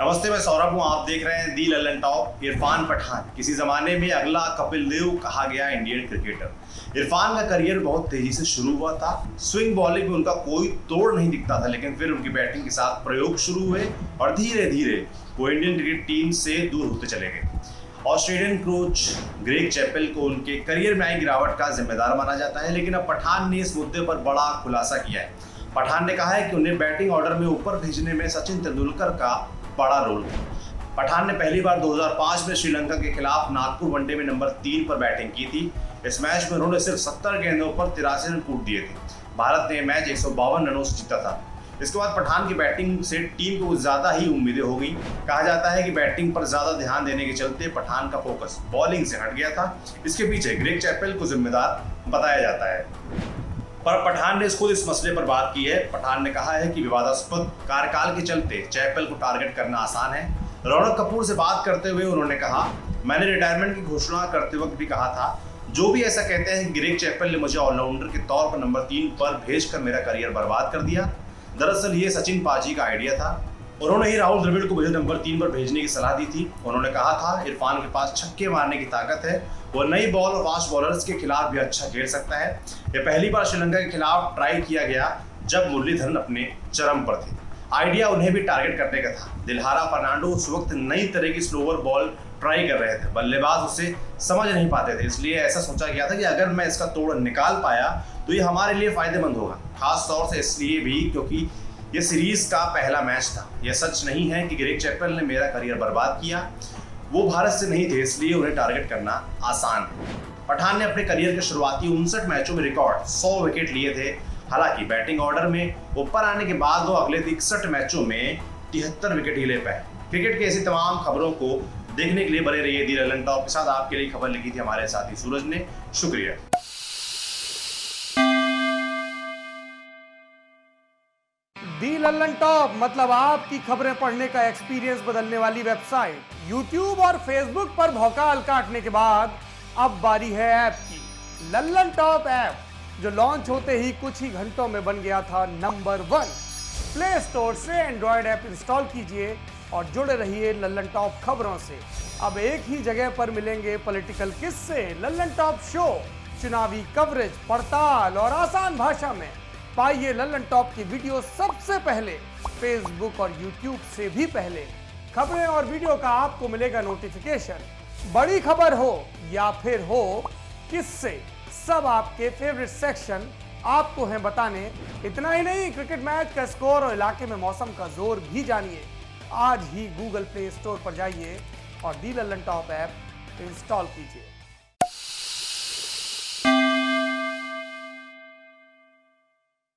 नमस्ते, मैं सौरभ हूँ। आप देख रहे हैं दी लल्लन टॉप। इरफान पठान किसी जमाने में अगला कपिल देव कहा गया इंडियन क्रिकेटर। इरफान का करियर बहुत तेजी से शुरू हुआ था। स्विंग बॉलिंग में उनका कोई तोड़ नहीं दिखता था, लेकिन फिर उनकी बैटिंग के साथ प्रयोग शुरू हुए और धीरे धीरे वो इंडियन क्रिकेट टीम से दूर होते चले गए। ऑस्ट्रेलियन कोच ग्रेग चैपेल को उनके करियर में आई गिरावट का जिम्मेदार माना जाता है, लेकिन अब पठान ने इस मुद्दे पर बड़ा खुलासा किया है। पठान ने कहा है कि उन्हें बैटिंग ऑर्डर में ऊपर भेजने में सचिन तेंदुलकर का बड़ा रोल था। पठान ने पहली बार 2005 में श्रीलंका के खिलाफ नागपुर वनडे में नंबर 3 पर बैटिंग की थी। इस मैच में उन्होंने सिर्फ 70 गेंदों पर 83 रन कूट दिए थे। भारत ने यह मैच 152 रनों से जीता था। इसके बाद पठान की बैटिंग से टीम को ज्यादा ही उम्मीदें हो गई। कहा जाता है कि बैटिंग पर ज्यादा ध्यान देने के चलते पठान का फोकस बॉलिंग से हट गया था। इसके पीछे ग्रेग चैपेल को जिम्मेदार बताया जाता है, पर पठान ने खुद इस मसले पर बात की है। पठान ने कहा है कि विवादास्पद कार्यकाल के चलते चैपेल को टारगेट करना आसान है। रौनक कपूर से बात करते हुए उन्होंने कहा, मैंने रिटायरमेंट की घोषणा करते वक्त भी कहा था, जो भी ऐसा कहते हैं कि ग्रेग चैपेल ने मुझे ऑलराउंडर के तौर पर नंबर 3 पर भेजकर मेरा करियर बर्बाद कर दिया। दरअसल ये सचिन पाजी का आइडिया था। उन्होंने ही राहुल द्रविड़ को मुझे नंबर 3 पर भेजने की सलाह दी थी। उन्होंने कहा था, इरफान के पास छक्के मारने की ताकत है, वो नई बॉल और फास्ट बॉलर्स के खिलाफ भी अच्छा खेल सकता है। यह पहली बार श्रीलंका के खिलाफ ट्राई किया गया जब मुरलीधरन अपने चरम पर थे। आइडिया उन्हें भी टारगेट करने का था। दिलहारा फर्नांडो उस वक्त नई तरह की स्लोअर बॉल ट्राई कर रहे थे। बल्लेबाज उसे समझ नहीं पाते थे, इसलिए ऐसा सोचा गया था कि अगर मैं इसका तोड़ निकाल पाया तो ये हमारे लिए फायदेमंद होगा। खास तौर से इसलिए भी क्योंकि ये सीरीज का पहला मैच था। यह सच नहीं है कि ग्रेग चैपेल ने मेरा करियर बर्बाद किया। वो भारत से नहीं थे, इसलिए उन्हें टारगेट करना आसान है। पठान ने अपने करियर के शुरुआती 59 मैचों में रिकॉर्ड 100 विकेट लिए थे। हालांकि बैटिंग ऑर्डर में ऊपर आने के बाद वो अगले 61 मैचों में 73 विकेट ही ले पाए। क्रिकेट की ऐसी तमाम खबरों को देखने के लिए बने रहिए दी लल्लन टॉप के साथ। आपके लिए खबर लिखी थी हमारे साथी सूरज ने। शुक्रिया। दी लल्लन टॉप मतलब आपकी खबरें पढ़ने का एक्सपीरियंस बदलने वाली वेबसाइट। YouTube और Facebook पर भौकाल काटने के बाद अब बारी है ऐप की। लल्लन टॉप ऐप जो लॉन्च होते ही कुछ ही घंटों में बन गया था नंबर 1। प्ले स्टोर से एंड्रॉयड ऐप इंस्टॉल कीजिए और जुड़े रहिए लल्लन टॉप खबरों से। अब एक ही जगह पर मिलेंगे पॉलिटिकल किस्से, लल्लन टॉप शो, चुनावी कवरेज, पड़ताल और आसान भाषा में। पाइए लल्लन टॉप की वीडियो सबसे पहले, फेसबुक और यूट्यूब से भी पहले। खबरें और वीडियो का आपको मिलेगा नोटिफिकेशन। बड़ी खबर हो या फिर हो किससे, सब आपके फेवरेट सेक्शन आपको हैं बताने। इतना ही नहीं, क्रिकेट मैच का स्कोर और इलाके में मौसम का जोर भी जानिए। आज ही गूगल प्ले स्टोर पर जाइए और दी लल्लन टॉप ऐप इंस्टॉल कीजिए।